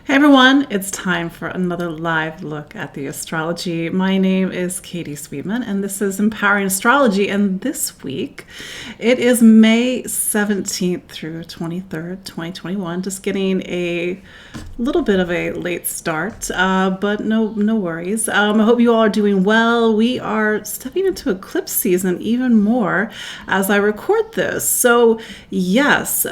Hey everyone, it's time for another live look at the astrology. My name is Katie Sweetman and this is Empowering Astrology, and this week it is May 17th through 23rd, 2021. Just getting a little bit of a late start, but no worries. I hope you all are doing well. We are stepping into eclipse season even more as I record this. So yes,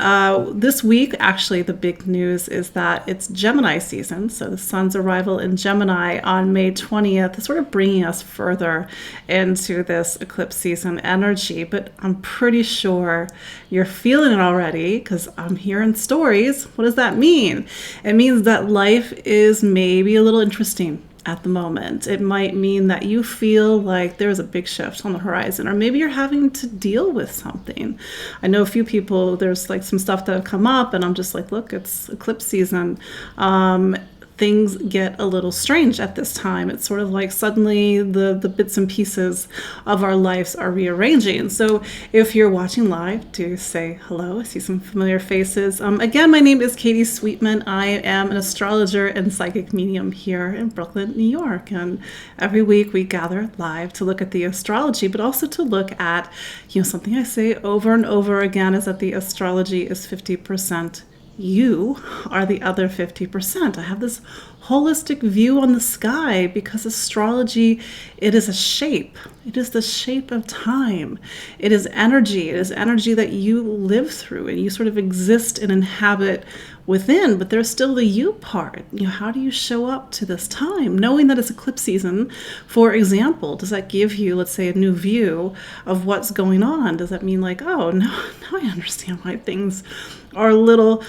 this week actually the big news is that it's Gemini season. So the sun's arrival in Gemini on May 20th is sort of bringing us further into this eclipse season energy. But I'm pretty sure you're feeling it already because I'm hearing stories. What does that mean? It means that life is maybe a little interesting at the moment. It might mean that you feel like there's a big shift on the horizon, or maybe you're having to deal with something. I know a few people, there's like some stuff that have come up and I'm just like, look, it's eclipse season. Things get a little strange at this time. It's sort of like suddenly the bits and pieces of our lives are rearranging. So if you're watching live, do say hello. I see some familiar faces. Again, my name is Katie Sweetman. I am an astrologer and psychic medium here in Brooklyn, New York. And every week we gather live to look at the astrology, but also to look at, something I say over and over again is that the astrology is 50%. You are the other 50%. I have this holistic view on the sky because astrology, it is a shape. It is the shape of time. It is energy. It is energy that you live through and you sort of exist and inhabit within, but there's still the you part. How do you show up to this time? Knowing that it's eclipse season, for example, does that give you, let's say, a new view of what's going on? Does that mean like, oh, now I understand why things are a little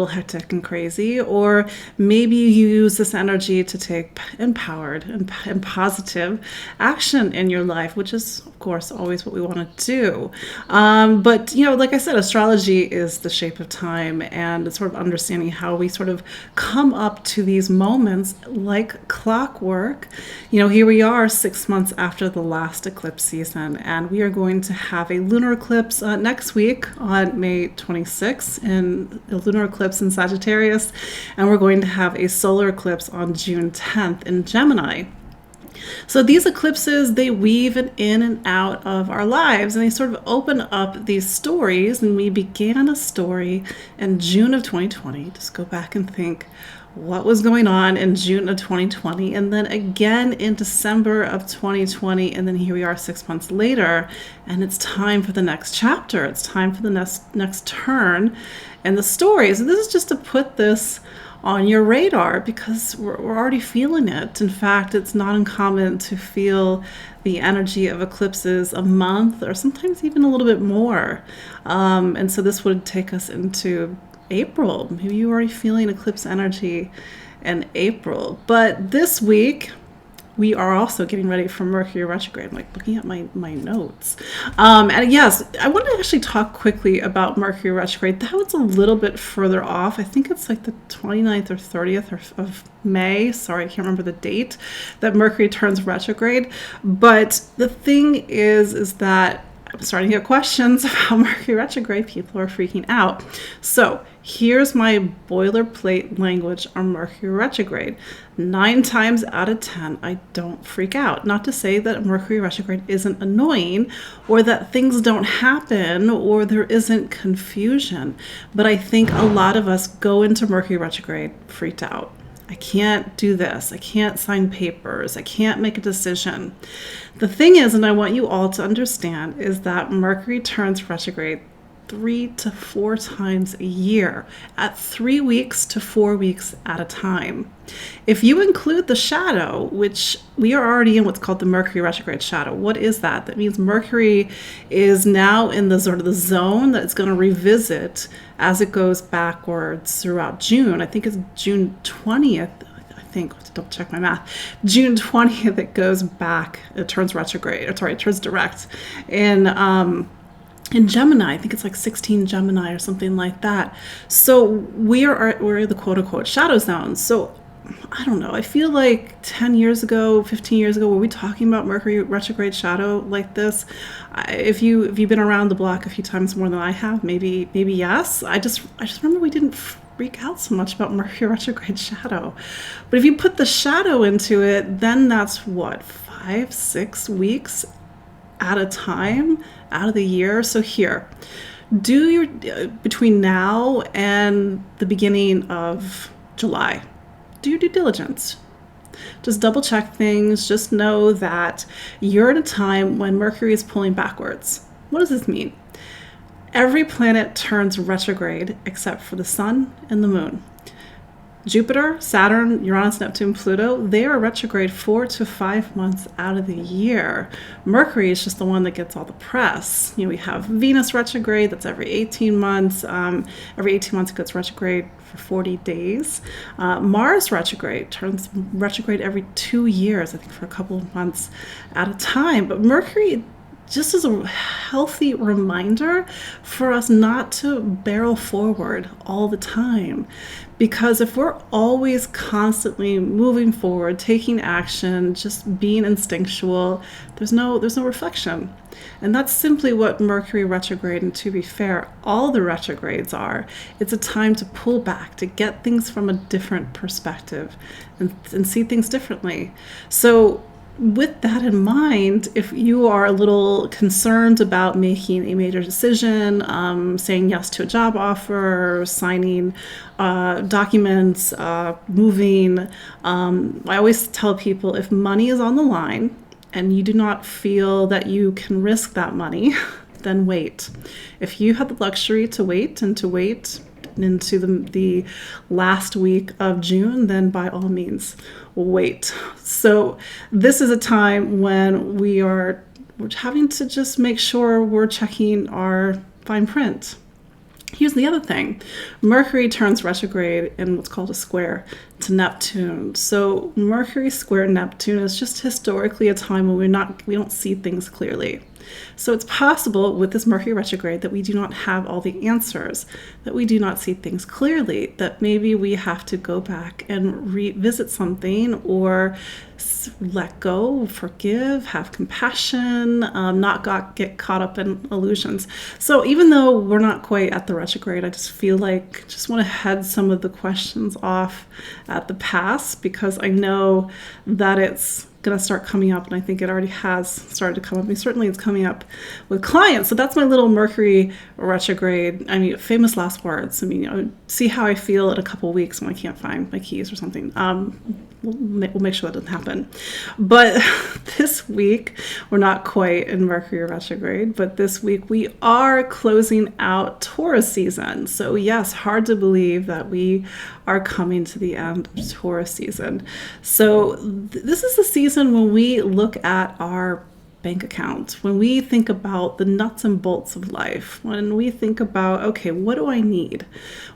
hectic and crazy? Or maybe you use this energy to take empowered and positive action in your life, which is, of course, always what we want to do. But, like I said, astrology is the shape of time, and it's sort of understanding how we sort of come up to these moments like clockwork. Here we are 6 months after the last eclipse season, and we are going to have a lunar eclipse next week on May 26th, and a lunar eclipse in Sagittarius, and we're going to have a solar eclipse on June 10th in Gemini. So these eclipses, they weave in and out of our lives, and they sort of open up these stories. And we began a story in June of 2020. Just go back and think what was going on in June of 2020, and then again in December of 2020, and then here we are 6 months later, and it's time for the next chapter. It's time for the next turn in the story. So this is just to put this on your radar because we're already feeling it. In fact, it's not uncommon to feel the energy of eclipses a month or sometimes even a little bit more. And so this would take us into April. Maybe you're already feeling eclipse energy in April. But this week, we are also getting ready for Mercury retrograde. I'm like looking at my notes. And yes, I want to actually talk quickly about Mercury retrograde. That was a little bit further off. I think it's like the 29th or 30th of May. Sorry, I can't remember the date that Mercury turns retrograde. But the thing is that I'm starting to get questions about Mercury retrograde. People are freaking out. So here's my boilerplate language on Mercury retrograde. 9 times out of 10, I don't freak out. Not to say that Mercury retrograde isn't annoying or that things don't happen or there isn't confusion. But I think a lot of us go into Mercury retrograde freaked out. I can't do this. I can't sign papers. I can't make a decision. The thing is, and I want you all to understand, is that Mercury turns retrograde 3 to 4 times a year at 3 weeks to 4 weeks at a time. If you include the shadow, which we are already in what's called the Mercury retrograde shadow. What is that? That means Mercury is now in the sort of the zone that it's going to revisit as it goes backwards throughout June. I think it's June 20th. I think, to double check my math, June 20th it goes back, it turns retrograde, or sorry, it turns direct in Gemini. I think it's like 16 Gemini or something like that. So we're in the quote unquote shadow zone. So I don't know. I feel like 10 years ago, 15 years ago, were we talking about Mercury retrograde shadow like this? If you've been around the block a few times more than I have, maybe yes. I just remember we didn't freak out so much about Mercury retrograde shadow. But if you put the shadow into it, then that's what, 5-6 weeks at a time out of the year. So here, do your between now and the beginning of July, do your due diligence. Just double check things. Just know that you're at a time when Mercury is pulling backwards. What does this mean? Every planet turns retrograde except for the sun and the moon. Jupiter, Saturn, Uranus, Neptune, Pluto, they are retrograde 4 to 5 months out of the year. Mercury is just the one that gets all the press. We have Venus retrograde, that's every 18 months. Every 18 months it goes retrograde for 40 days. Mars retrograde turns retrograde every 2 years, I think for a couple of months at a time. But Mercury just as a healthy reminder for us not to barrel forward all the time. Because if we're always constantly moving forward, taking action, just being instinctual, there's no reflection. And that's simply what Mercury retrograde, and to be fair, all the retrogrades are. It's a time to pull back, to get things from a different perspective and see things differently. So with that in mind, if you are a little concerned about making a major decision, saying yes to a job offer, signing documents, moving, I always tell people if money is on the line and you do not feel that you can risk that money, then wait. If you have the luxury to wait into the last week of June, then by all means wait. So this is a time when we're having to just make sure we're checking our fine print. Here's the other thing. Mercury turns retrograde in what's called a square to Neptune. So Mercury square Neptune is just historically a time when we don't see things clearly. So it's possible with this Mercury retrograde that we do not have all the answers, that we do not see things clearly, that maybe we have to go back and revisit something or let go, forgive, have compassion, not get caught up in illusions. So even though we're not quite at the retrograde, I just feel like just want to head some of the questions off at the pass, because I know that it's going to start coming up, and I think it already has started to come up. I mean, certainly it's coming up with clients. So that's my little Mercury retrograde. I mean, famous last words. I mean, see how I feel in a couple of weeks when I can't find my keys or something. We'll make sure that doesn't happen. But this week, we're not quite in Mercury retrograde, but this week we are closing out Taurus season. So yes, hard to believe that we are coming to the end of Taurus season. So this is the season when we look at our bank account, when we think about the nuts and bolts of life, when we think about, okay, what do I need?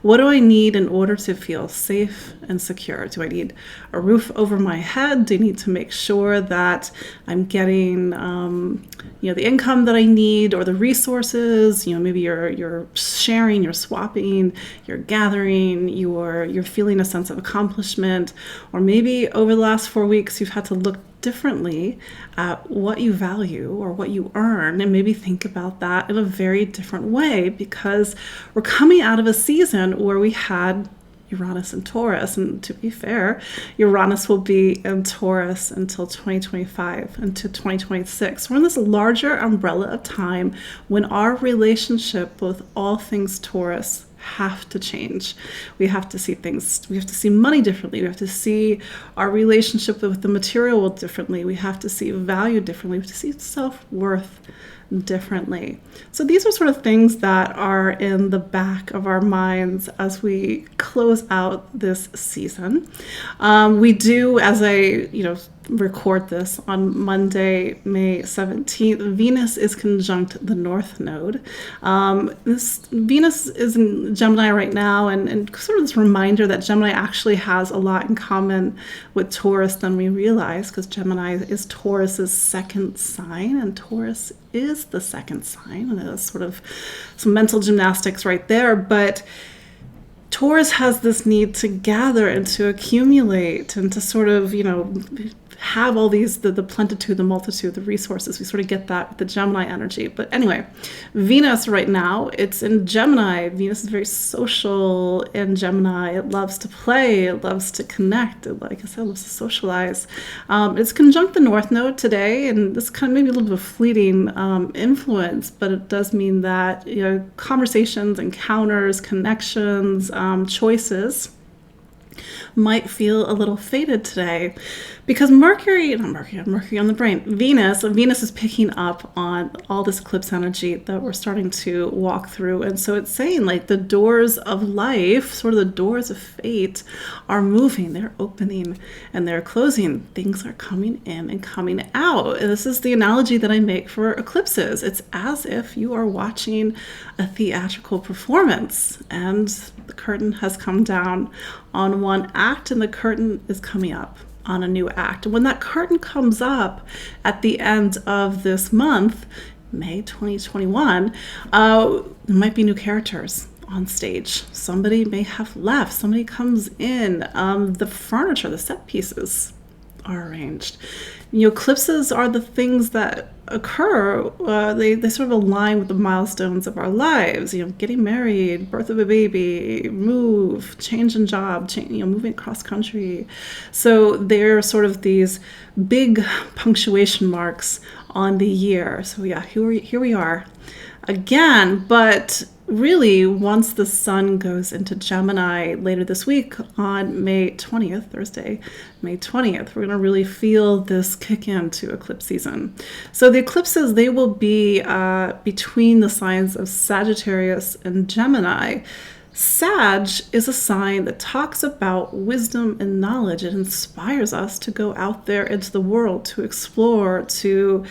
What do I need in order to feel safe and secure? Do I need a roof over my head? Do I need to make sure that I'm getting, the income that I need, or the resources? Maybe you're sharing, you're swapping, you're gathering, you're feeling a sense of accomplishment, or maybe over the last 4 weeks you've had to look differently at what you value or what you earn, and maybe think about that in a very different way, because we're coming out of a season where we had Uranus and Taurus, and to be fair, Uranus will be in Taurus until 2025, until 2026. We're in this larger umbrella of time when our relationship with all things Taurus have to change. We have to see things, we have to see money differently. We have to see our relationship with the material world differently. We have to see value differently. We have to see self-worth differently. So these are sort of things that are in the back of our minds as we close out this season. We do, as I record this on Monday, May 17th, Venus is conjunct the North Node. This Venus is in Gemini right now, and sort of this reminder that Gemini actually has a lot in common with Taurus than we realize, because Gemini is Taurus's second sign, and Taurus is the second sign, and there's sort of some mental gymnastics right there. But Taurus has this need to gather and to accumulate and to sort of, have all these, the plenitude, the multitude, the resources. We sort of get that with the Gemini energy. But anyway, Venus right now, it's in Gemini. Venus is very social in Gemini. It loves to play. It loves to connect. It, like I said, loves to socialize. It's conjunct the North Node today, and this kind of maybe a little bit of fleeting influence, but it does mean that, you know, conversations, encounters, connections, choices might feel a little faded today, because Mercury on the brain, Venus is picking up on all this eclipse energy that we're starting to walk through. And so it's saying, like, the doors of life, sort of the doors of fate, are moving, they're opening and they're closing. Things are coming in and coming out. And this is the analogy that I make for eclipses. It's as if you are watching a theatrical performance, and the curtain has come down on one act and the curtain is coming up on a new act. And when that curtain comes up at the end of this month, May 2021, there might be new characters on stage. Somebody may have left. Somebody comes in. The furniture, the set pieces are arranged. You know, eclipses are the things that occur. They sort of align with the milestones of our lives. You know, getting married, birth of a baby, move, change in job, moving across country. So they're sort of these big punctuation marks on the year. So yeah, here we are again. But really, once the sun goes into Gemini later this week on May 20th, Thursday, May 20th, we're going to really feel this kick into eclipse season. So the eclipses, they will be between the signs of Sagittarius and Gemini. Sag is a sign that talks about wisdom and knowledge. It inspires us to go out there into the world, to explore, to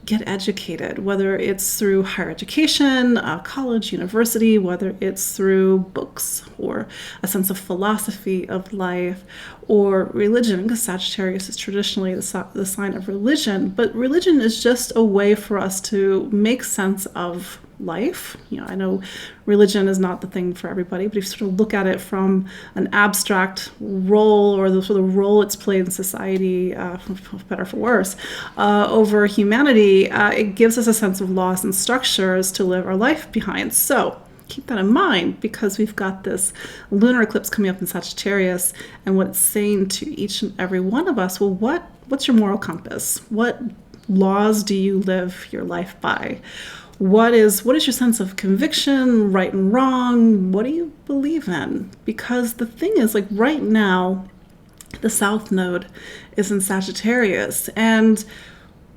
get educated, whether it's through higher education, college, university, whether it's through books or a sense of philosophy of life or religion, because Sagittarius is traditionally the sign of religion. But religion is just a way for us to make sense of life. You know, I know religion is not the thing for everybody, but if you sort of look at it from an abstract role, or the sort of role it's played in society, for better or for worse, over humanity, it gives us a sense of laws and structures to live our life behind. So keep that in mind, because we've got this lunar eclipse coming up in Sagittarius, and what it's saying to each and every one of us. Well, what's your moral compass? What laws do you live your life by? What is your sense of conviction, right and wrong? What do you believe in? Because the thing is, like, right now, the South Node is in Sagittarius. And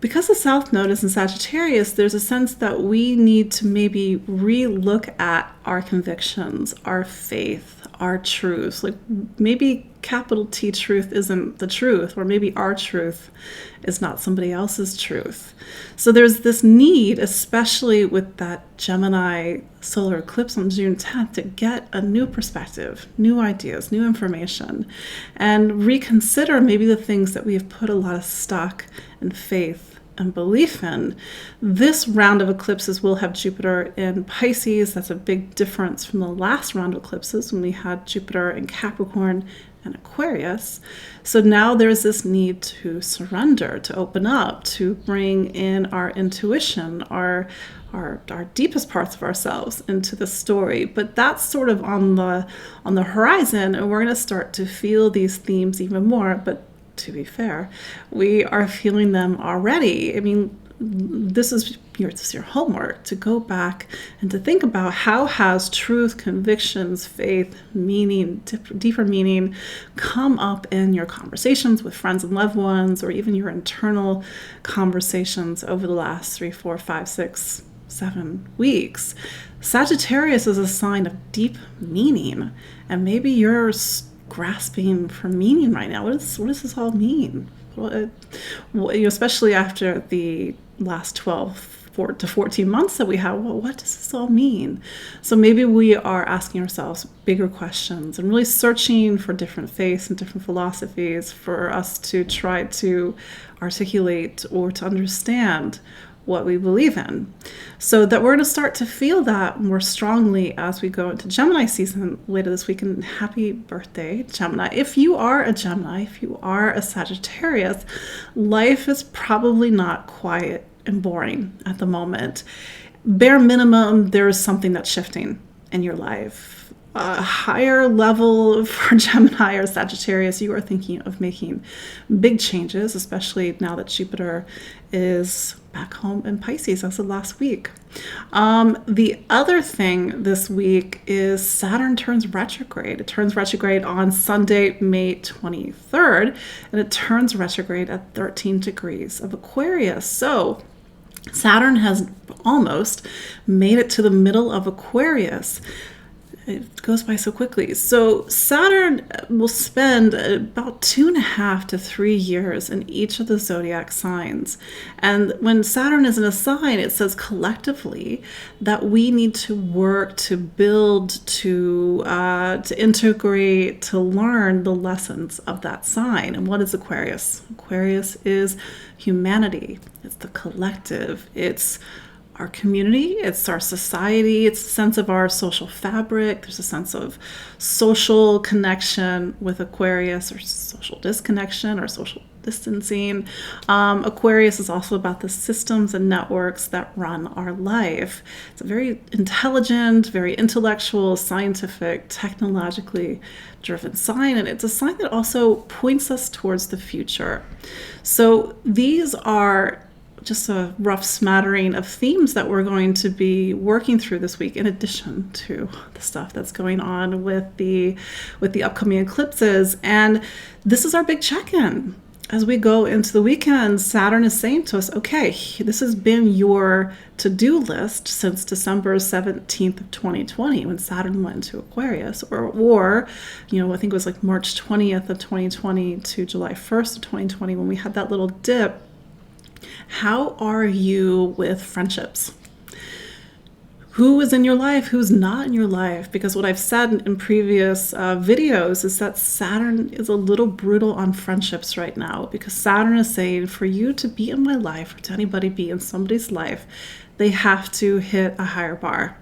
because the South Node is in Sagittarius, there's a sense that we need to maybe re-look at our convictions, our faith, our truths. Like, maybe capital T truth isn't the truth, or maybe our truth is not somebody else's truth. So there's this need, especially with that Gemini solar eclipse on June 10th, to get a new perspective, new ideas, new information, and reconsider maybe the things that we have put a lot of stock and faith and belief in. This round of eclipses will have Jupiter in Pisces. That's a big difference from the last round of eclipses when we had Jupiter in Capricorn and Aquarius. So now there's this need to surrender, to open up, to bring in our intuition, our deepest parts of ourselves into the story. But that's sort of on the horizon, and we're going to start to feel these themes even more. But to be fair, we are feeling them already. I mean, this is your homework, to go back and to think about how has truth, convictions, faith, meaning, deeper meaning come up in your conversations with friends and loved ones, or even your internal conversations over the last 3, 4, 5, 6, 7 weeks. Sagittarius is a sign of deep meaning, and maybe you're grasping for meaning right now. What does this all mean? Especially after the last 12 to 14 months that we have, well, what does this all mean? So maybe we are asking ourselves bigger questions and really searching for different faiths and different philosophies for us to try to articulate or to understand what we believe in. So that we're going to start to feel that more strongly as we go into Gemini season later this week. And happy birthday, Gemini. If you are a Gemini, if you are a Sagittarius, life is probably not quiet and boring at the moment. Bare minimum, there is something that's shifting in your life. A higher level for Gemini or Sagittarius, you are thinking of making big changes, especially now that Jupiter is back home in Pisces as of last week. The other thing this week is Saturn turns retrograde. It turns retrograde on Sunday, May 23rd, and it turns retrograde at 13 degrees of Aquarius. So Saturn has almost made it to the middle of Aquarius. It goes by so quickly. So Saturn will spend about 2.5 to 3 years in each of the zodiac signs. And when Saturn is in a sign, it says collectively that we need to work to build, to integrate, to learn the lessons of that sign. And what is Aquarius? Aquarius is humanity. It's the collective. It's our community, it's our society, it's a sense of our social fabric. There's a sense of social connection with Aquarius, or social disconnection, or social distancing. Aquarius is also about the systems and networks that run our life. It's a very intelligent, very intellectual, scientific, technologically driven sign, and it's a sign that also points us towards the future. So these are just a rough smattering of themes that we're going to be working through this week, in addition to the stuff that's going on with the upcoming eclipses. And this is our big check-in. As we go into the weekend, Saturn is saying to us, okay, this has been your to-do list since December 17th of 2020, when Saturn went into Aquarius, or I think it was like March 20th of 2020 to July 1st of 2020, when we had that little dip. How are you with friendships? Who is in your life? Who's not in your life? Because what I've said in previous videos is that Saturn is a little brutal on friendships right now, because Saturn is saying for you to be in my life, or to anybody be in somebody's life, they have to hit a higher bar.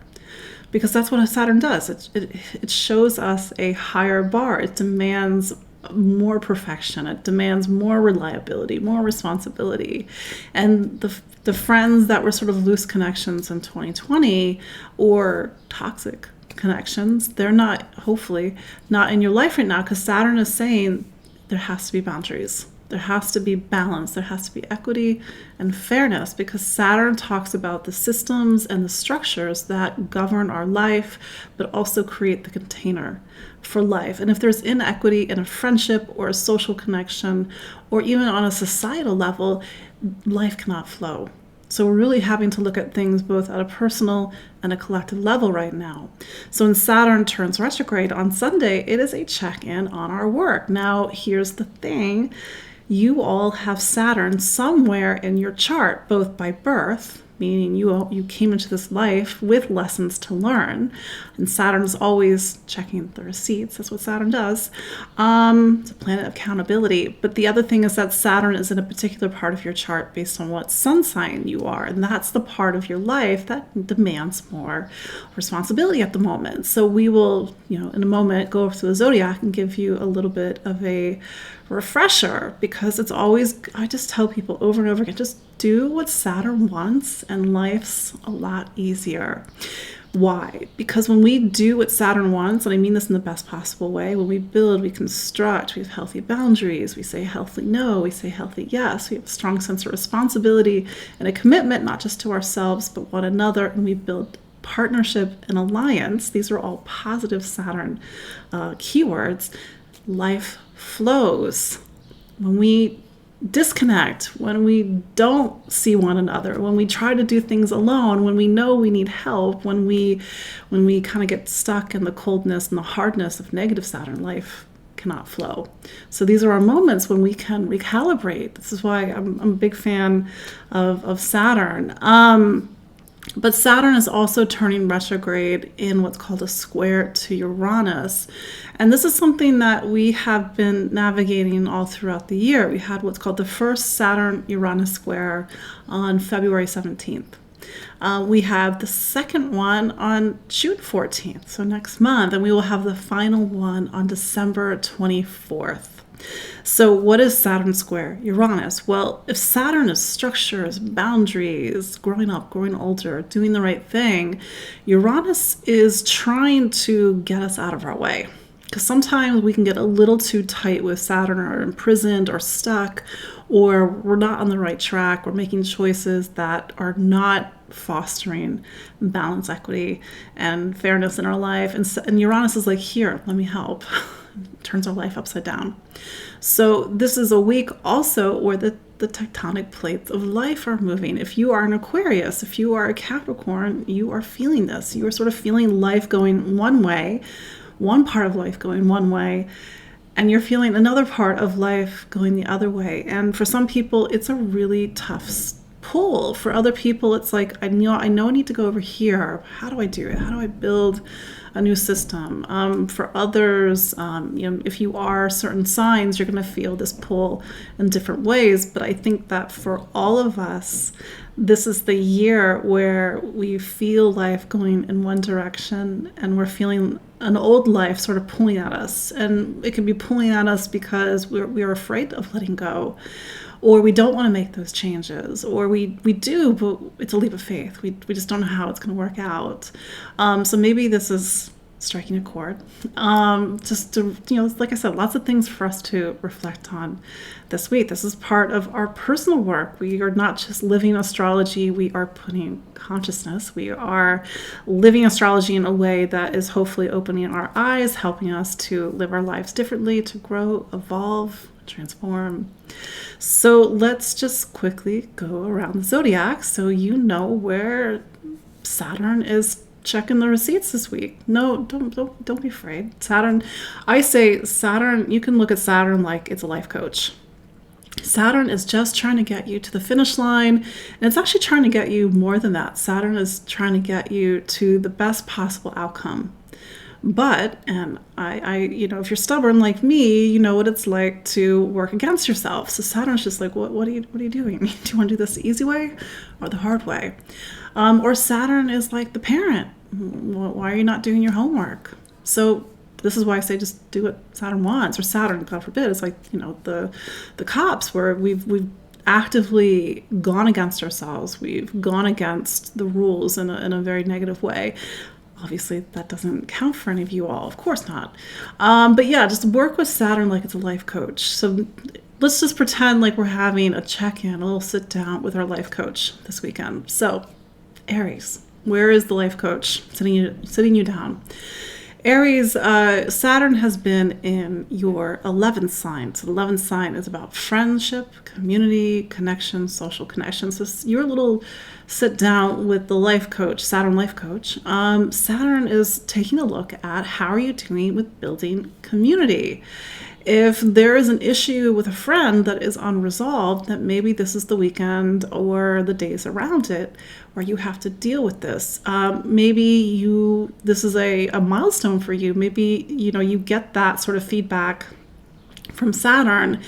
Because that's what Saturn does. It shows us a higher bar. It demands more perfection. It demands more reliability, more responsibility. And the friends that were sort of loose connections in 2020, or toxic connections, they're not, hopefully, not in your life right now, because Saturn is saying there has to be boundaries. There has to be balance. There has to be equity and fairness, because Saturn talks about the systems and the structures that govern our life, but also create the container for life. And if there's inequity in a friendship or a social connection, or even on a societal level, life cannot flow. So we're really having to look at things both at a personal and a collective level right now. So when Saturn turns retrograde on Sunday, it is a check-in on our work. Now, here's the thing. You all have Saturn somewhere in your chart, both by birth, meaning you came into this life with lessons to learn, and Saturn is always checking the receipts. That's what Saturn does. It's a planet of accountability. But the other thing is that Saturn is in a particular part of your chart based on what sun sign you are, and that's the part of your life that demands more responsibility at the moment. So we will, in a moment, go over to the zodiac and give you a little bit of a refresher, because it's always, I just tell people over and over again, just do what Saturn wants and life's a lot easier. Why? Because when we do what Saturn wants, and I mean this in the best possible way, when we build, we construct, we have healthy boundaries, we say healthy no, we say healthy yes, we have a strong sense of responsibility and a commitment, not just to ourselves, but one another, and we build partnership and alliance. These are all positive Saturn keywords. Life flows. When we disconnect, when we don't see one another, when we try to do things alone, when we know we need help, when we kind of get stuck in the coldness and the hardness of negative Saturn, life cannot flow. So these are our moments when we can recalibrate. This is why I'm a big fan of Saturn. But Saturn is also turning retrograde in what's called a square to Uranus. And this is something that we have been navigating all throughout the year. We had what's called the first Saturn-Uranus square on February 17th. We have the second one on June 14th, so next month, and we will have the final one on December 24th. So what is Saturn square Uranus? Well, if Saturn is structures, boundaries, growing up, growing older, doing the right thing, Uranus is trying to get us out of our way. Because sometimes we can get a little too tight with Saturn, or imprisoned or stuck, or we're not on the right track. We're making choices that are not fostering balance, equity, and fairness in our life. And Uranus is like, here, let me help. Turns our life upside down. So this is a week also where the tectonic plates of life are moving. If you are an Aquarius, if you are a Capricorn, you are feeling this. You are sort of feeling life going one way, one part of life going one way, and you're feeling another part of life going the other way. And for some people, it's a really tough pull. For other people, it's like, I know I need to go over here. How do I do it? How do I build a new system? For others, if you are certain signs, you're going to feel this pull in different ways. But I think that for all of us, this is the year where we feel life going in one direction, and we're feeling an old life sort of pulling at us. And it can be pulling at us because we're afraid of letting go, or we don't want to make those changes, or we do, but it's a leap of faith. We just don't know how it's going to work out. So maybe this is striking a chord. Just to, like I said, lots of things for us to reflect on this week. This is part of our personal work. We are not just living astrology. We are putting consciousness. We are living astrology in a way that is hopefully opening our eyes, helping us to live our lives differently, to grow, evolve, transform. So let's just quickly go around the zodiac so you know where Saturn is checking the receipts this week. No, don't be afraid. Saturn, I say Saturn, you can look at Saturn like it's a life coach. Saturn is just trying to get you to the finish line, and it's actually trying to get you more than that. Saturn is trying to get you to the best possible outcome. But, and if you're stubborn like me, you know what it's like to work against yourself. So Saturn's just like, what are you doing? Do you want to do this the easy way or the hard way? Or Saturn is like the parent. Why are you not doing your homework? So this is why I say just do what Saturn wants, or Saturn, God forbid, it's like, the cops, where we've actively gone against ourselves. We've gone against the rules in a very negative way. Obviously, that doesn't count for any of you all. Of course not. But yeah, just work with Saturn like it's a life coach. So let's just pretend like we're having a check-in, a little sit-down with our life coach this weekend. So, Aries, where is the life coach sitting you down? Aries, Saturn has been in your 11th sign. So the 11th sign is about friendship, community, connection, social connection. So your little sit down with the life coach, Saturn life coach. Saturn is taking a look at how are you doing with building community. If there is an issue with a friend that is unresolved, that maybe this is the weekend or the days around it where you have to deal with this. Maybe this is a milestone for you. Maybe, you get that sort of feedback from Saturn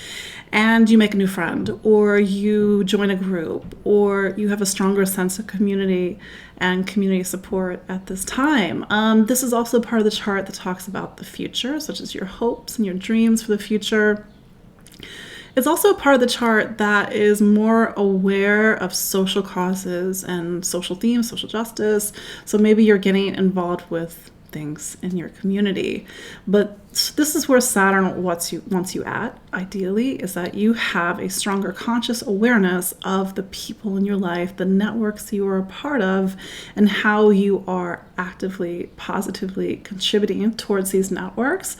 and you make a new friend, or you join a group, or you have a stronger sense of community and community support at this time. This is also part of the chart that talks about the future, such as your hopes and your dreams for the future. It's also a part of the chart that is more aware of social causes and social themes, social justice. So maybe you're getting involved with things in your community. But this is where Saturn wants you at, ideally, is that you have a stronger conscious awareness of the people in your life, the networks you are a part of, and how you are actively, positively contributing towards these networks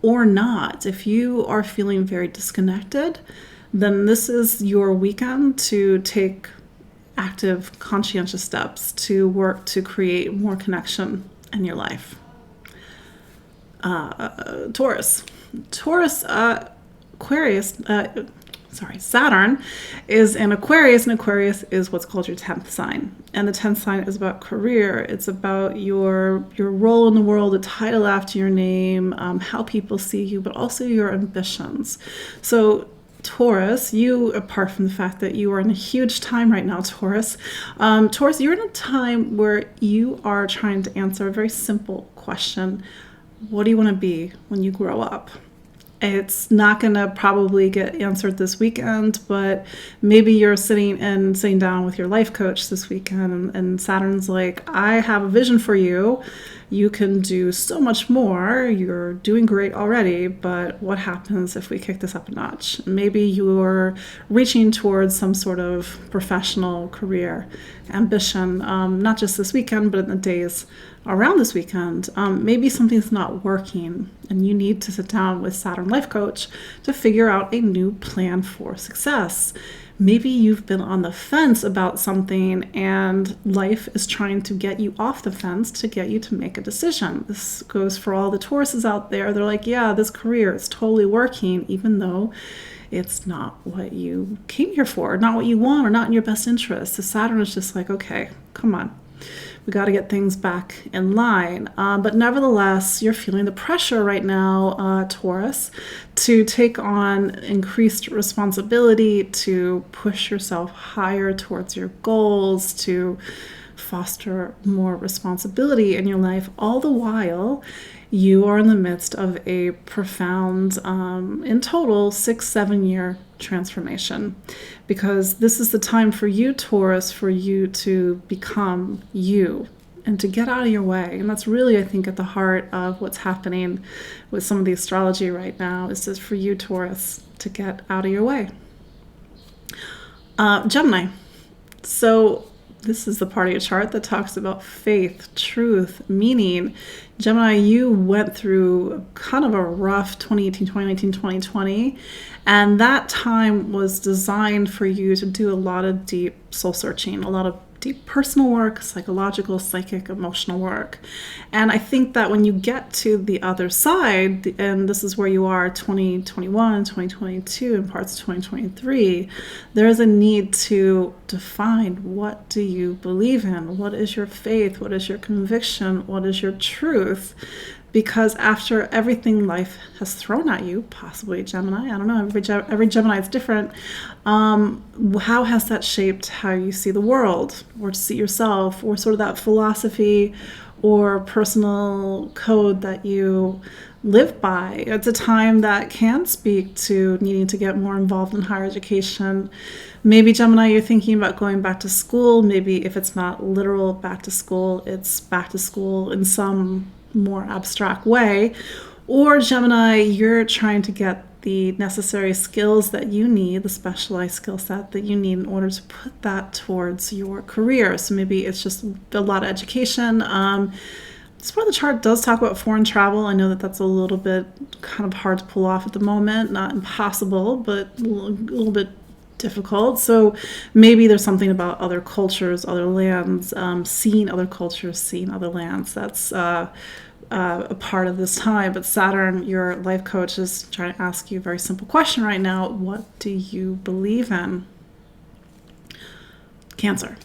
or not. If you are feeling very disconnected, then this is your weekend to take active, conscientious steps to work to create more connection in your life. Taurus, Aquarius, Saturn is in Aquarius, and Aquarius is what's called your 10th sign. And the 10th sign is about career. It's about your role in the world, the title after your name, how people see you, but also your ambitions. So Taurus, you, apart from the fact that you are in a huge time right now, Taurus, you're in a time where you are trying to answer a very simple question. What do you want to be when you grow up? It's not going to probably get answered this weekend, but maybe you're sitting down with your life coach this weekend, and Saturn's like, I have a vision for you. You can do so much more. You're doing great already, but what happens if we kick this up a notch? Maybe you're reaching towards some sort of professional career ambition, not just this weekend, but in the days around this weekend. Maybe something's not working and you need to sit down with Saturn Life Coach to figure out a new plan for success. Maybe you've been on the fence about something and life is trying to get you off the fence to get you to make a decision. This goes for all the Tauruses out there. They're like, yeah, this career is totally working, even though it's not what you came here for, not what you want, or not in your best interest. So Saturn is just like, okay, come on. We got to get things back in line. But nevertheless, you're feeling the pressure right now, Taurus, to take on increased responsibility, to push yourself higher towards your goals, to foster more responsibility in your life. All the while, you are in the midst of a profound, in total, 6-7 year transformation, because this is the time for you, Taurus, for you to become you and to get out of your way. And that's really, I think, at the heart of what's happening with some of the astrology right now, is just for you, Taurus, to get out of your way. Gemini. So this is the part of your chart that talks about faith, truth, meaning. Gemini, you went through kind of a rough 2018, 2019, 2020, and that time was designed for you to do a lot of deep soul searching, a lot of deep personal work, psychological, psychic, emotional work. And I think that when you get to the other side, and this is where you are 2021, 2022, and parts of 2023, there is a need to define, what do you believe in? What is your faith? What is your conviction? What is your truth? Because after everything life has thrown at you, possibly Gemini, I don't know, every Gemini is different, how has that shaped how you see the world, or see yourself, or sort of that philosophy or personal code that you live by? It's a time that can speak to needing to get more involved in higher education. Maybe, Gemini, you're thinking about going back to school. Maybe if it's not literal back to school, it's back to school in some more abstract way. Or Gemini, you're trying to get the necessary skills that you need, the specialized skill set that you need in order to put that towards your career. So maybe it's just a lot of education. This part of the chart does talk about foreign travel. I know that that's a little bit kind of hard to pull off at the moment. Not impossible, but a little bit difficult. So maybe there's something about other cultures, other lands, seeing other cultures, seeing other lands. That's a part of this time. But Saturn, your life coach, is trying to ask you a very simple question right now. What do you believe in? Cancer.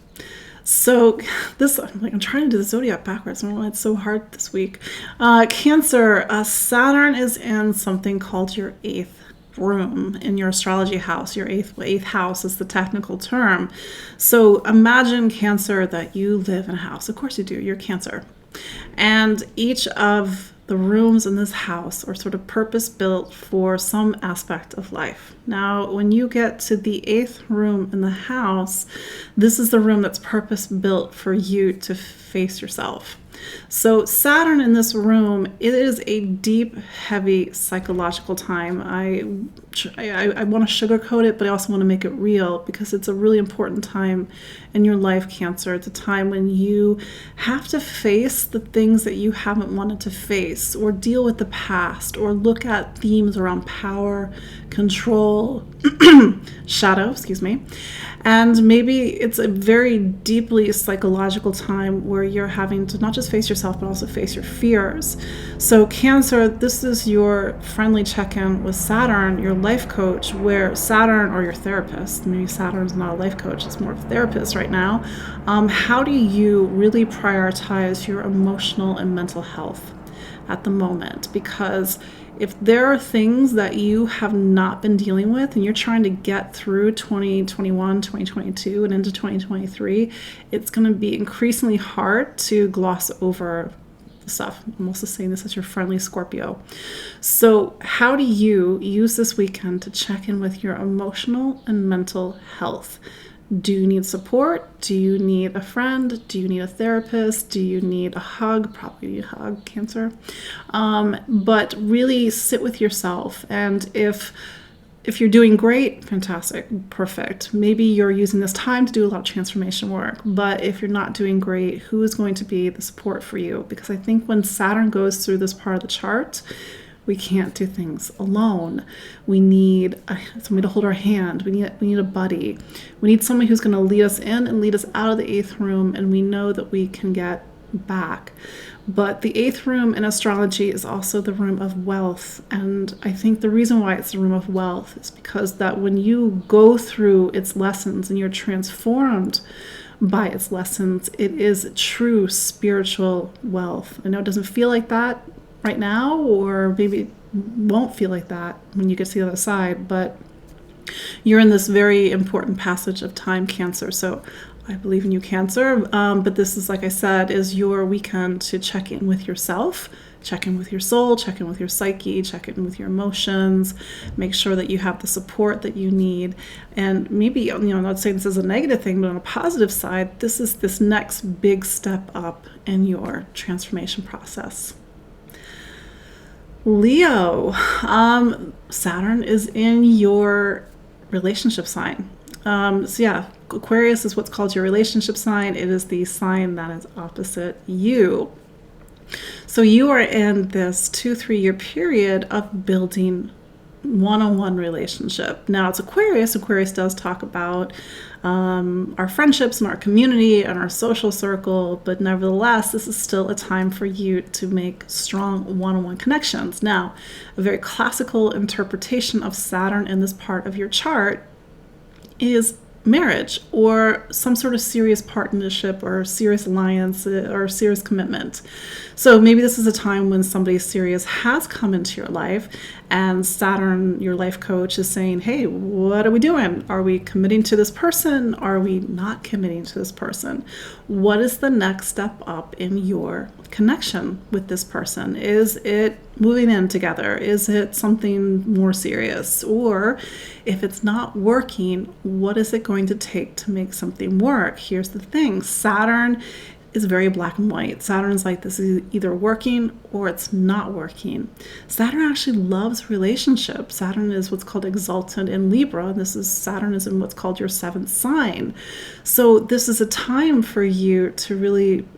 So I'm trying to do the zodiac backwards. I don't know why it's so hard this week. Cancer, Saturn is in something called your 8th room in your astrology house. Your eighth house is the technical term. So imagine, Cancer, that you live in a house. Of course you do. You're Cancer. And each of the rooms in this house are sort of purpose-built for some aspect of life. Now, when you get to the 8th room in the house, this is the room that's purpose-built for you to face yourself. So Saturn in this room, it is a deep, heavy psychological time. I want to sugarcoat it, but I also want to make it real, because it's a really important time in your life, Cancer. It's a time when you have to face the things that you haven't wanted to face, or deal with the past, or look at themes around power, control, shadow, And maybe it's a very deeply psychological time where you're having to not just just face yourself, but also face your fears. So Cancer, this is your friendly check-in with Saturn, your life coach, where Saturn, or your therapist, maybe Saturn's not a life coach, it's more of a therapist right now. How do you really prioritize your emotional and mental health at the moment? Because if there are things that you have not been dealing with and you're trying to get through 2021, 2022, and into 2023, it's going to be increasingly hard to gloss over the stuff. I'm also saying this as your friendly Scorpio. So how do you use this weekend to check in with your emotional and mental health? Do you need support? Do you need a friend? Do you need a therapist? Do you need a hug? Probably need a hug, Cancer. But really sit with yourself. And if you're doing great, fantastic, perfect. Maybe you're using this time to do a lot of transformation work. But if you're not doing great, who is going to be the support for you? Because I think when Saturn goes through this part of the chart, we can't do things alone. We need somebody to hold our hand. We need a buddy. We need somebody who's going to lead us in and lead us out of the 8th room, and we know that we can get back. But the 8th room in astrology is also the room of wealth, and I think the reason why it's the room of wealth is because that when you go through its lessons and you're transformed by its lessons, it is true spiritual wealth. I know it doesn't feel like that right now, or maybe it won't feel like that when you get to the other side, but you're in this very important passage of time, Cancer. So I believe in you, Cancer. But this is, like I said, is your weekend to check in with yourself, check in with your soul, check in with your psyche, check in with your emotions, make sure that you have the support that you need. And maybe, I'm not saying this is a negative thing, but on a positive side, this is this next big step up in your transformation process. Leo, Saturn is in your relationship sign. Aquarius is what's called your relationship sign. It is the sign that is opposite you. So you are in this 2-3 year period of building one-on-one relationship. Now it's Aquarius. Aquarius does talk about our friendships and our community and our social circle, but nevertheless, this is still a time for you to make strong one-on-one connections. Now, a very classical interpretation of Saturn in this part of your chart is marriage or some sort of serious partnership or serious alliance or serious commitment. So maybe this is a time when somebody serious has come into your life and Saturn, your life coach, is saying, hey, what are we doing? Are we committing to this person? Are we not committing to this person? What is the next step up in your connection with this person? Is it moving in together? Is it something more serious? Or if it's not working, what is it going to take to make something work? Here's the thing. Saturn is very black and white. Saturn is like, this is either working or it's not working. Saturn actually loves relationships. Saturn is what's called exalted in Libra. And Saturn is in what's called your 7th sign. So this is a time for you to really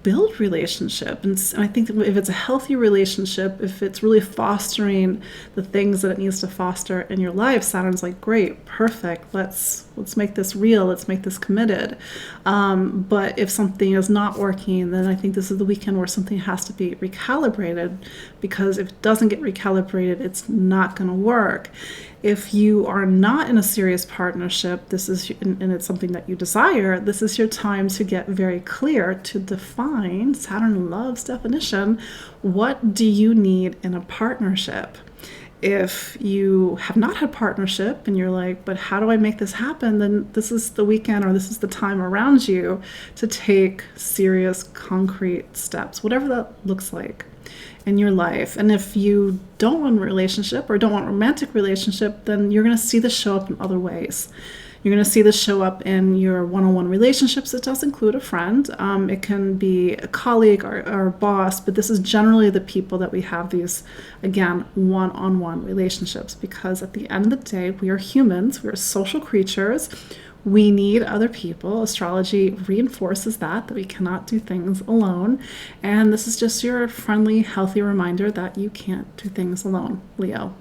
build relationship. And I think that if it's a healthy relationship, if it's really fostering the things that it needs to foster in your life, Saturn's like, great, perfect. Let's make this real. Let's make this committed. But if something is not working, then I think this is the weekend where something has to be recalibrated, because if it doesn't get recalibrated, it's not going to work. If you are not in a serious partnership, and it's something that you desire, this is your time to get very clear, to define, Saturn loves definition, what do you need in a partnership? If you have not had partnership and you're like, but how do I make this happen? Then this is the weekend, or this is the time around you to take serious, concrete steps, whatever that looks like in your life. And if you don't want a relationship or don't want a romantic relationship, then you're going to see this show up in other ways. You're going to see this show up in your one-on-one relationships. It does include a friend. It can be a colleague or a boss, but this is generally the people that we have these, again, one-on-one relationships, because at the end of the day, we are humans. We are social creatures. We need other people. Astrology reinforces that we cannot do things alone. And this is just your friendly, healthy reminder that you can't do things alone, Leo.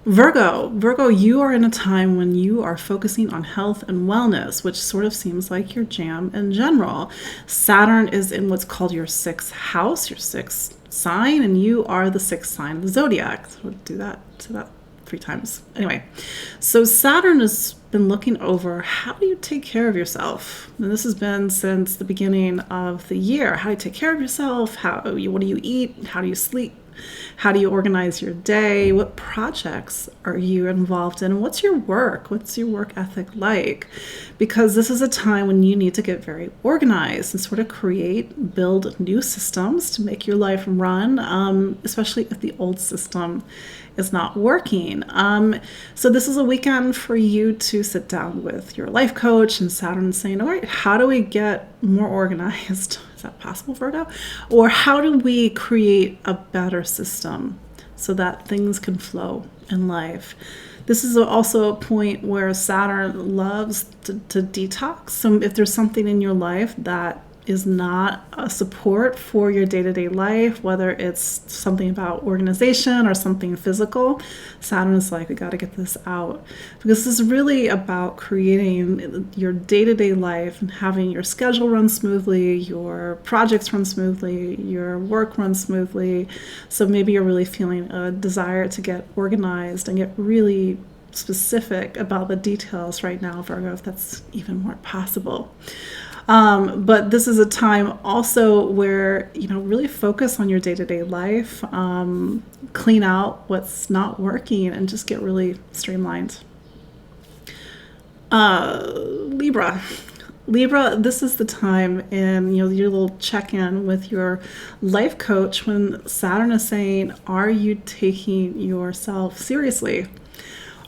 Virgo, you are in a time when you are focusing on health and wellness, which sort of seems like your jam in general. Saturn is in what's called your sixth house, your sixth sign, and you are the sixth sign of the zodiac. So we'll do that to that 3 times. Anyway, so Saturn has been looking over how do you take care of yourself? And this has been since the beginning of the year. How do you take care of yourself? What do you eat? How do you sleep? How do you organize your day? What projects are you involved in? What's your work? What's your work ethic like? Because this is a time when you need to get very organized and sort of build new systems to make your life run, especially if the old system is not working. So this is a weekend for you to sit down with your life coach and Saturn saying, all right, how do we get more organized? Is that possible, Virgo? Or how do we create a better system so that things can flow in life? This is also a point where Saturn loves to detox. So if there's something in your life that is not a support for your day-to-day life, whether it's something about organization or something physical, Saturn is like, we got to get this out. Because this is really about creating your day-to-day life and having your schedule run smoothly, your projects run smoothly, your work run smoothly. So maybe you're really feeling a desire to get organized and get really specific about the details right now, Virgo, if that's even more possible. But this is a time also where, really focus on your day-to-day life, clean out what's not working and just get really streamlined. Libra, this is the time in, your little check-in with your life coach when Saturn is saying, are you taking yourself seriously?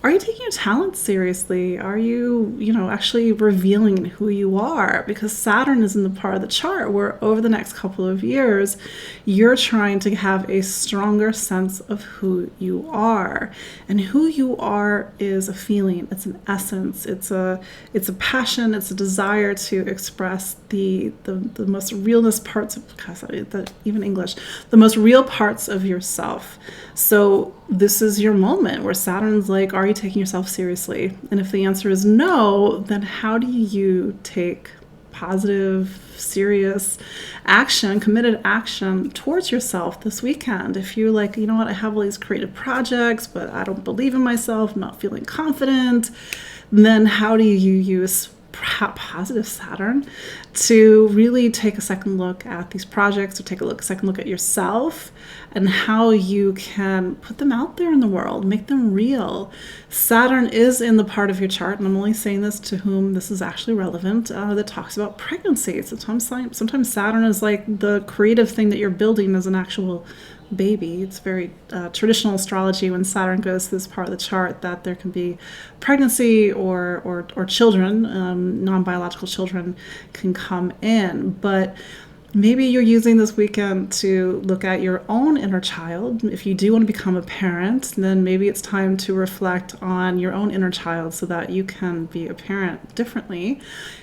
Are you taking your talents seriously? Are you, actually revealing who you are? Because Saturn is in the part of the chart where over the next couple of years, you're trying to have a stronger sense of who you are. And who you are is a feeling, it's an essence, it's a passion, it's a desire to express the most realness parts of, the most real parts of yourself. So this is your moment where Saturn's like, are you taking yourself seriously? And if the answer is no, then how do you take positive, serious action, committed action towards yourself this weekend? If you're like, you know what, I have all these creative projects, but I don't believe in myself, I'm not feeling confident, then how do you use positive Saturn to really take a second look at these projects, or take a second look at yourself and how you can put them out there in the world, make them real. Saturn is in the part of your chart, and I'm only saying this to whom this is actually relevant, that talks about pregnancy. Sometimes Saturn is like the creative thing that you're building as an actual baby. It's very traditional astrology when Saturn goes to this part of the chart that there can be pregnancy or children, non-biological children can come in. But maybe you're using this weekend to look at your own inner child. If you do want to become a parent, then maybe it's time to reflect on your own inner child so that you can be a parent differently.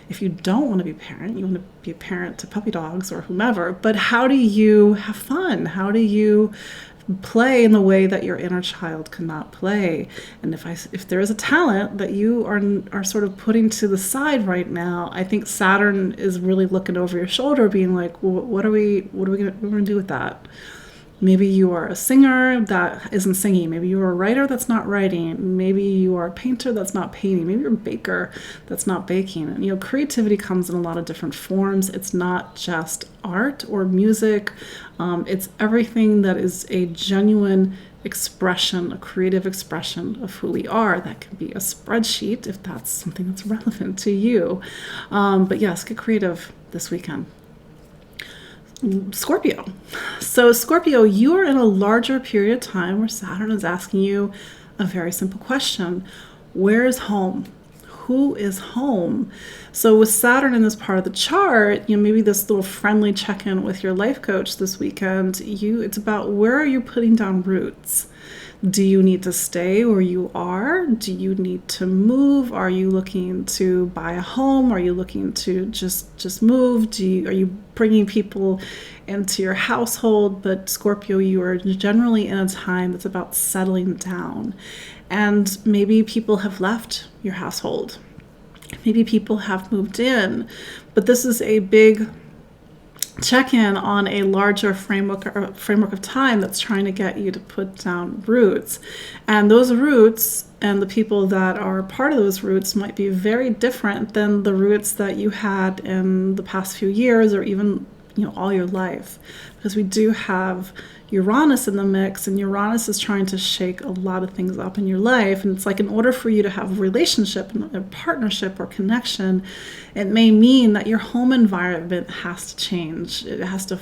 If you don't want to be a parent, you want to be a parent to puppy dogs or whomever, but how do you have fun? How do you play in the way that your inner child cannot play? And if there is a talent that you are sort of putting to the side right now, I think Saturn is really looking over your shoulder, being like, well, what are we gonna do with that? Maybe you are a singer that isn't singing. Maybe you're a writer that's not writing. Maybe you are a painter that's not painting. Maybe you're a baker that's not baking. And, creativity comes in a lot of different forms. It's not just art or music. It's everything that is a genuine expression, a creative expression of who we are. That can be a spreadsheet if that's something that's relevant to you. But yes, get creative this weekend. Scorpio. So Scorpio, you are in a larger period of time where Saturn is asking you a very simple question. Where is home? Who is home? So with Saturn in this part of the chart, maybe this little friendly check-in with your life coach this weekend, it's about where are you putting down roots? Do you need to stay where you are? Do you need to move? Are you looking to buy a home? Are you looking to just move? Are you bringing people into your household? But Scorpio, you are generally in a time that's about settling down. And maybe people have left your household. Maybe people have moved in. But this is a big check-in on a larger framework of time that's trying to get you to put down roots. And those roots and the people that are part of those roots might be very different than the roots that you had in the past few years or even all your life. Because we do have Uranus in the mix, and Uranus is trying to shake a lot of things up in your life. And it's like, in order for you to have a relationship and a partnership or connection, it may mean that your home environment has to change. It has to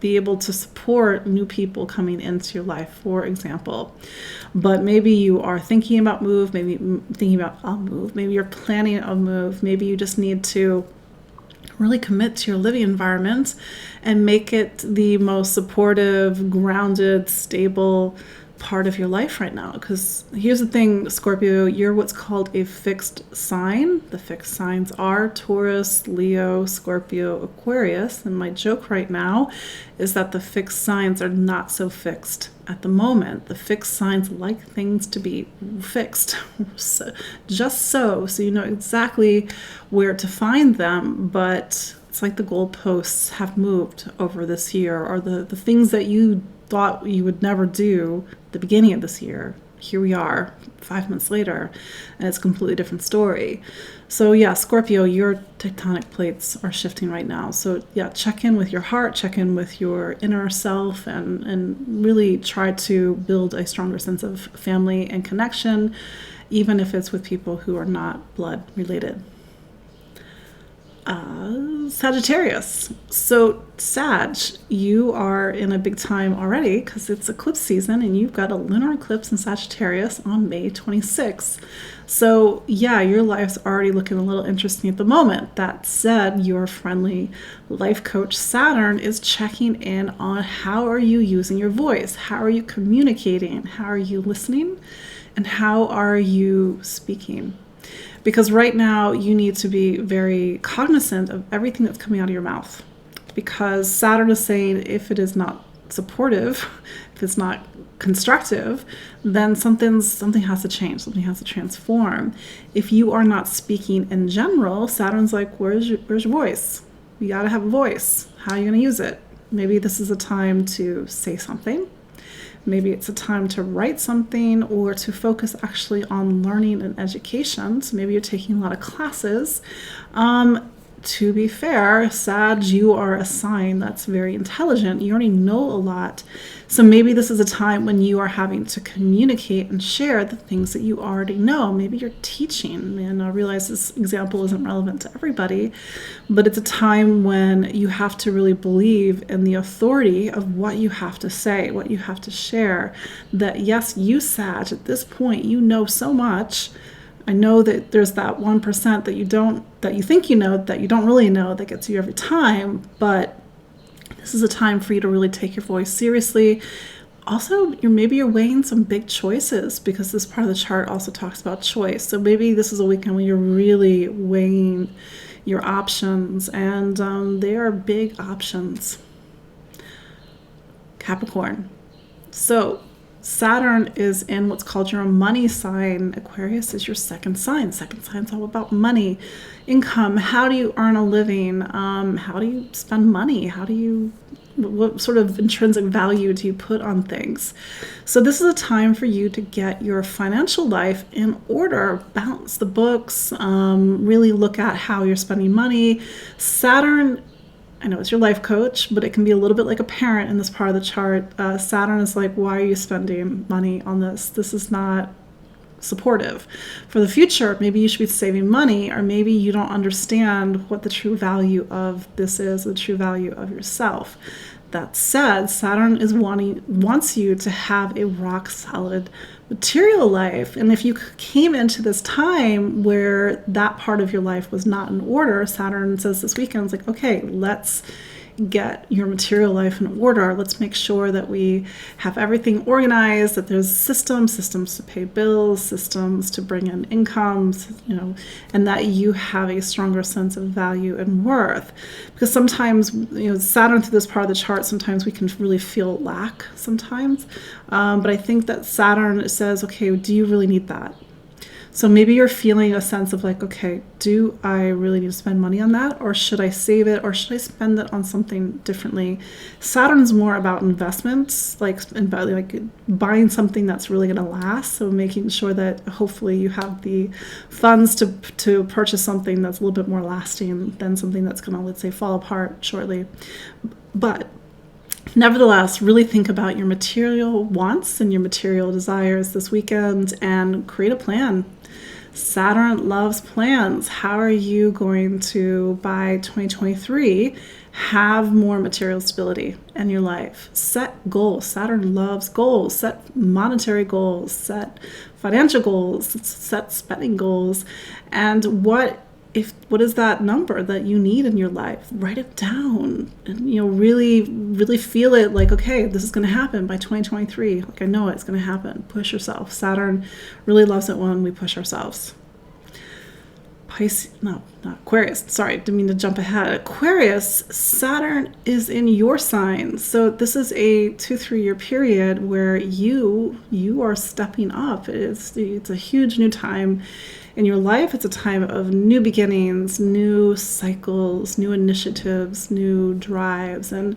be able to support new people coming into your life, for example. But maybe you are thinking about move, maybe thinking about I'll move, maybe you're planning a move, maybe you just need to really commit to your living environment and make it the most supportive, grounded, stable part of your life right now. Because here's the thing, Scorpio, you're what's called a fixed sign. The fixed signs are Taurus, Leo, Scorpio, Aquarius. And my joke right now is that the fixed signs are not so fixed at the moment. The fixed signs like things to be fixed, so you know exactly where to find them. But it's like the goalposts have moved over this year, or the things that you thought you would never do at the beginning of this year. Here we are 5 months later, and it's a completely different story. So yeah, Scorpio, your tectonic plates are shifting right now. So yeah, check in with your heart, check in with your inner self, and really try to build a stronger sense of family and connection, even if it's with people who are not blood related. Sagittarius. So Sag, you are in a big time already because it's eclipse season, and you've got a lunar eclipse in Sagittarius on May 26th. So yeah, your life's already looking a little interesting at the moment. That said, your friendly life coach Saturn is checking in on how are you using your voice? How are you communicating? How are you listening? And how are you speaking? Because right now you need to be very cognizant of everything that's coming out of your mouth. Because Saturn is saying if it is not supportive, if it's not constructive, then something has to change, something has to transform. If you are not speaking in general, Saturn's like, where's your voice? You gotta have a voice. How are you gonna use it? Maybe this is a time to say something. Maybe it's a time to write something, or to focus actually on learning and education. So maybe you're taking a lot of classes. To be fair, Sag, you are a sign that's very intelligent. You already know a lot. So maybe this is a time when you are having to communicate and share the things that you already know. Maybe you're teaching, and I realize this example isn't relevant to everybody, but it's a time when you have to really believe in the authority of what you have to say, what you have to share. That yes, you, Sag, at this point, you know so much. I know that there's that 1% that you think you know, that you don't really know, that gets you every time, but this is a time for you to really take your voice seriously. Also, maybe you're weighing some big choices, because this part of the chart also talks about choice. So maybe this is a weekend when you're really weighing your options, and they are big options. Capricorn. So Saturn is in what's called your money sign. Aquarius is your second sign. Second sign's all about money, income. How do you earn a living? How do you spend money? What sort of intrinsic value do you put on things? So this is a time for you to get your financial life in order, balance the books, really look at how you're spending money. Saturn, I know it's your life coach, but it can be a little bit like a parent in this part of the chart. Saturn is like, why are you spending money on this? This is not supportive. For the future, maybe you should be saving money, or maybe you don't understand what the true value of this is, the true value of yourself. That said, Saturn wants you to have a rock solid material life. And if you came into this time where that part of your life was not in order, Saturn says this weekend, it's like, okay, let's get your material life in order. Let's make sure that we have everything organized, that there's systems to pay bills, systems to bring in incomes, and that you have a stronger sense of value and worth. Because sometimes, Saturn through this part of the chart, sometimes we can really feel lack sometimes. But I think that Saturn says, okay, do you really need that? So maybe you're feeling a sense of like, okay, do I really need to spend money on that? Or should I save it? Or should I spend it on something differently? Saturn's more about investments, like buying something that's really going to last. So making sure that hopefully you have the funds to purchase something that's a little bit more lasting than something that's going to, let's say, fall apart shortly. But nevertheless, really think about your material wants and your material desires this weekend and create a plan. Saturn loves plans. How are you going to, by 2023, have more material stability in your life? Set goals. Saturn loves goals. Set monetary goals. Set financial goals. Set spending goals. And what is that number that you need in your life? Write it down and, really, really feel it like, okay, this is going to happen by 2023. Like, I know it's going to happen. Push yourself. Saturn really loves it when we push ourselves. Aquarius. Sorry, didn't mean to jump ahead. Aquarius, Saturn is in your sign. So this is a 2-3 year period where you are stepping up. It's a huge new time in your life. It's a time of new beginnings, new cycles, new initiatives, new drives. And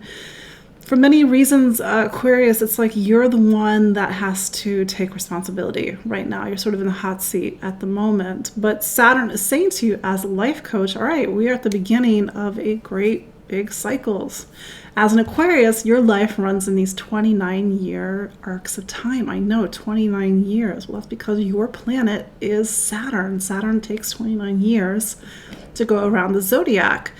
for many reasons, Aquarius, it's like you're the one that has to take responsibility right now. You're sort of in the hot seat at the moment. But Saturn is saying to you as a life coach, all right, we are at the beginning of a great big cycles. As an Aquarius, your life runs in these 29-year arcs of time. I know, 29 years. Well, that's because your planet is Saturn. Saturn takes 29 years to go around the zodiac.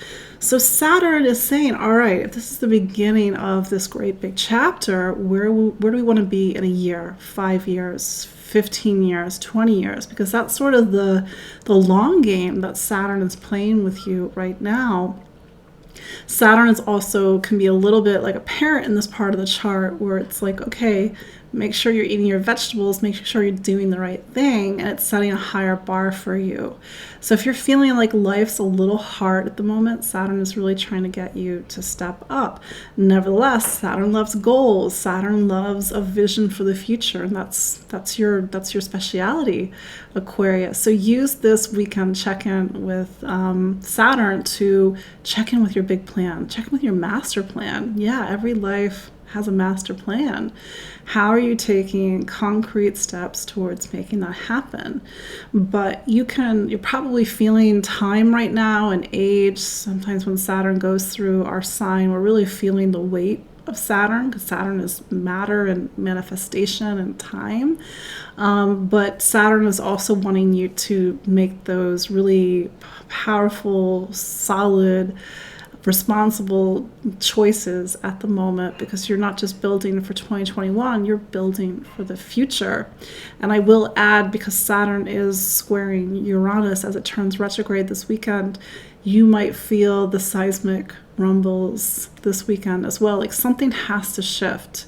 So Saturn is saying, all right, if this is the beginning of this great big chapter, where do we want to be in a year, 5 years, 15 years, 20 years? Because that's sort of the long game that Saturn is playing with you right now. Saturn is also can be a little bit like a parent in this part of the chart where it's like, okay, make sure you're eating your vegetables, make sure you're doing the right thing, and it's setting a higher bar for you. So if you're feeling like life's a little hard at the moment, Saturn is really trying to get you to step up. Nevertheless, Saturn loves goals. Saturn loves a vision for the future, and that's your speciality, Aquarius. So use this weekend check-in with Saturn to check in with your big plan, check in with your master plan. Yeah, every life has a master plan. How are you taking concrete steps towards making that happen? But you're probably feeling time right now and age. Sometimes when Saturn goes through our sign, we're really feeling the weight of Saturn, because Saturn is matter and manifestation and time. But Saturn is also wanting you to make those really powerful, solid, responsible choices at the moment, because you're not just building for 2021, you're building for the future. And I will add, because Saturn is squaring Uranus as it turns retrograde this weekend, you might feel the seismic rumbles this weekend as well. Like something has to shift.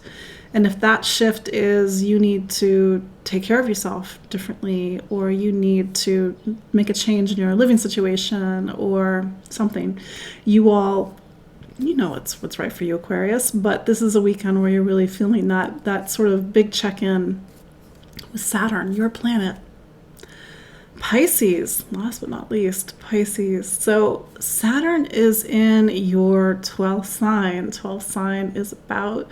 And if that shift is you need to take care of yourself differently, or you need to make a change in your living situation or something, you know what's right for you, Aquarius. But this is a weekend where you're really feeling that sort of big check-in with Saturn, your planet. Pisces, last but not least, Pisces. So Saturn is in your 12th sign. 12th sign is about,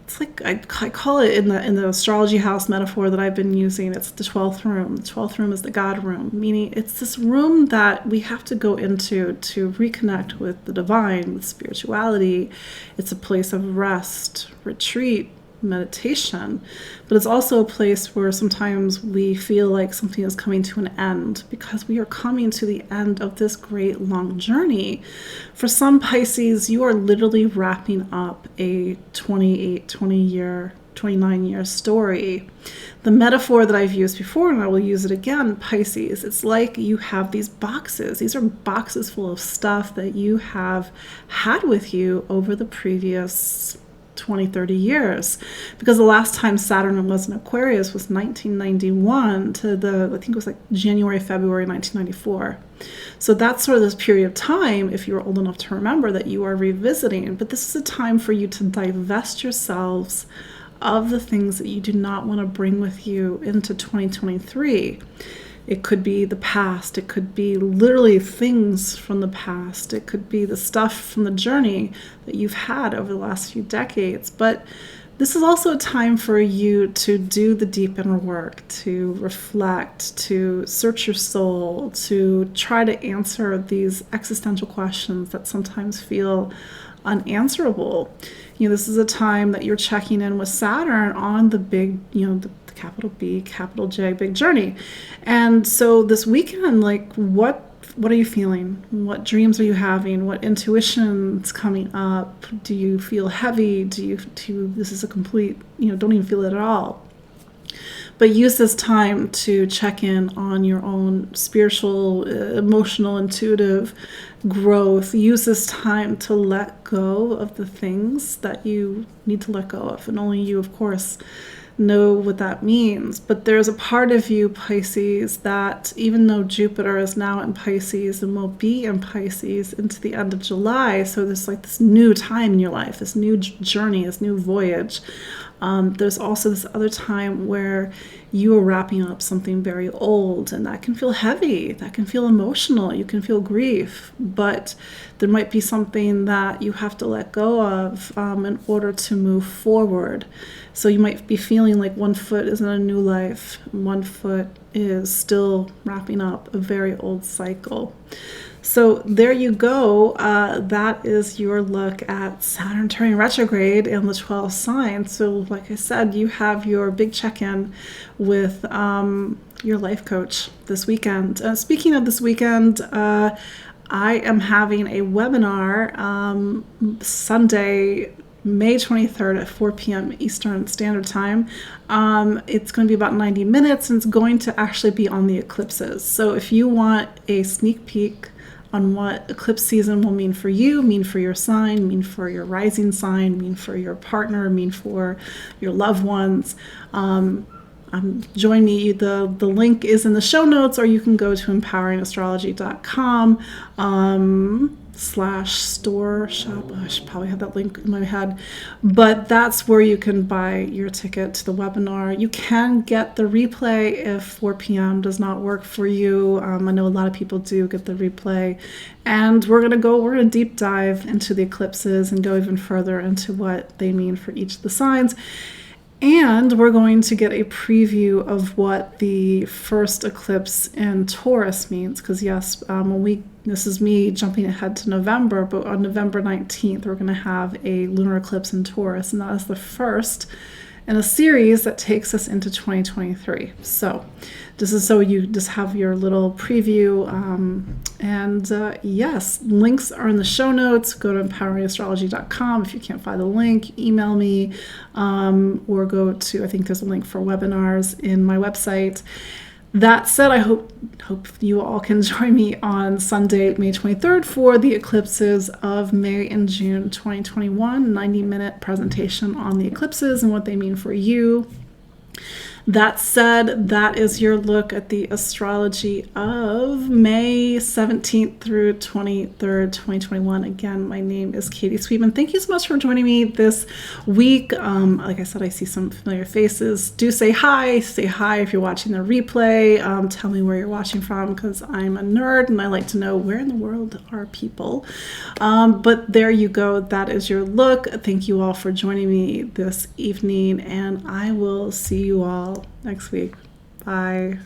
it's like I call it in the astrology house metaphor that I've been using, it's the 12th room. The 12th room is the God room, meaning it's this room that we have to go into to reconnect with the divine, with spirituality. It's a place of rest, retreat, meditation, but it's also a place where sometimes we feel like something is coming to an end, because we are coming to the end of this great long journey. For some Pisces, you are literally wrapping up a 20 year 29-year story. The metaphor that I've used before, and I will use it again, Pisces, it's like you have these boxes. These are boxes full of stuff that you have had with you over the previous 20, 30 years. Because the last time Saturn was in Aquarius was 1991 to I think it was like January, February 1994. So that's sort of this period of time, if you're old enough to remember, that you are revisiting. But this is a time for you to divest yourselves of the things that you do not want to bring with you into 2023. It could be the past. It could be literally things from the past. It could be the stuff from the journey that you've had over the last few decades. But this is also a time for you to do the deep inner work, to reflect, to search your soul, to try to answer these existential questions that sometimes feel unanswerable. This is a time that you're checking in with Saturn on the big, the capital B, capital J, big journey. And so this weekend, like, what are you feeling? What dreams are you having? What intuition's coming up? Do you feel heavy? This is a complete, don't even feel it at all. But use this time to check in on your own spiritual, emotional, intuitive growth. Use this time to let go of the things that you need to let go of. And only you, of course, know what that means. But there's a part of you, Pisces, that even though Jupiter is now in Pisces and will be in Pisces into the end of July, so there's like this new time in your life, this new journey, this new voyage. There's also this other time where you are wrapping up something very old, and that can feel heavy, that can feel emotional, you can feel grief, but there might be something that you have to let go of in order to move forward. So you might be feeling like one foot is in a new life, one foot is still wrapping up a very old cycle. So there you go. That is your look at Saturn turning retrograde in the 12 signs. So like I said, you have your big check-in with your life coach this weekend. Speaking of this weekend, I am having a webinar Sunday, May 23rd at 4 p.m. Eastern Standard Time. It's going to be about 90 minutes, and it's going to actually be on the eclipses. So if you want a sneak peek on what eclipse season will mean for you, mean for your sign, mean for your rising sign, mean for your partner, mean for your loved ones, join me. The link is in the show notes, or you can go to empoweringastrology.com /store shop. I should probably have that link in my head, but that's where you can buy your ticket to the webinar. You can get the replay if 4 p.m. does not work for you. I know a lot of people do get the replay, and we're gonna deep dive into the eclipses and go even further into what they mean for each of the signs. And we're going to get a preview of what the first eclipse in Taurus means, because yes, this is me jumping ahead to November, but on November 19th, we're going to have a lunar eclipse in Taurus, and that is the first in a series that takes us into 2023. So this is so you just have your little preview. Yes, links are in the show notes. Go to empoweringastrology.com. If you can't find the link, email me, or go to, I think there's a link for webinars in my website. That said, I hope you all can join me on Sunday, May 23rd for the eclipses of May and June 2021, 90-minute presentation on the eclipses and what they mean for you. That said, that is your look at the astrology of May 17th through 23rd, 2021. Again, my name is Katie Sweetman. Thank you so much for joining me this week. Like I said, I see some familiar faces. Do say hi. Say hi if you're watching the replay. Tell me where you're watching from, because I'm a nerd and I like to know where in the world are people. But there you go. That is your look. Thank you all for joining me this evening, and I will see you all next week. Bye.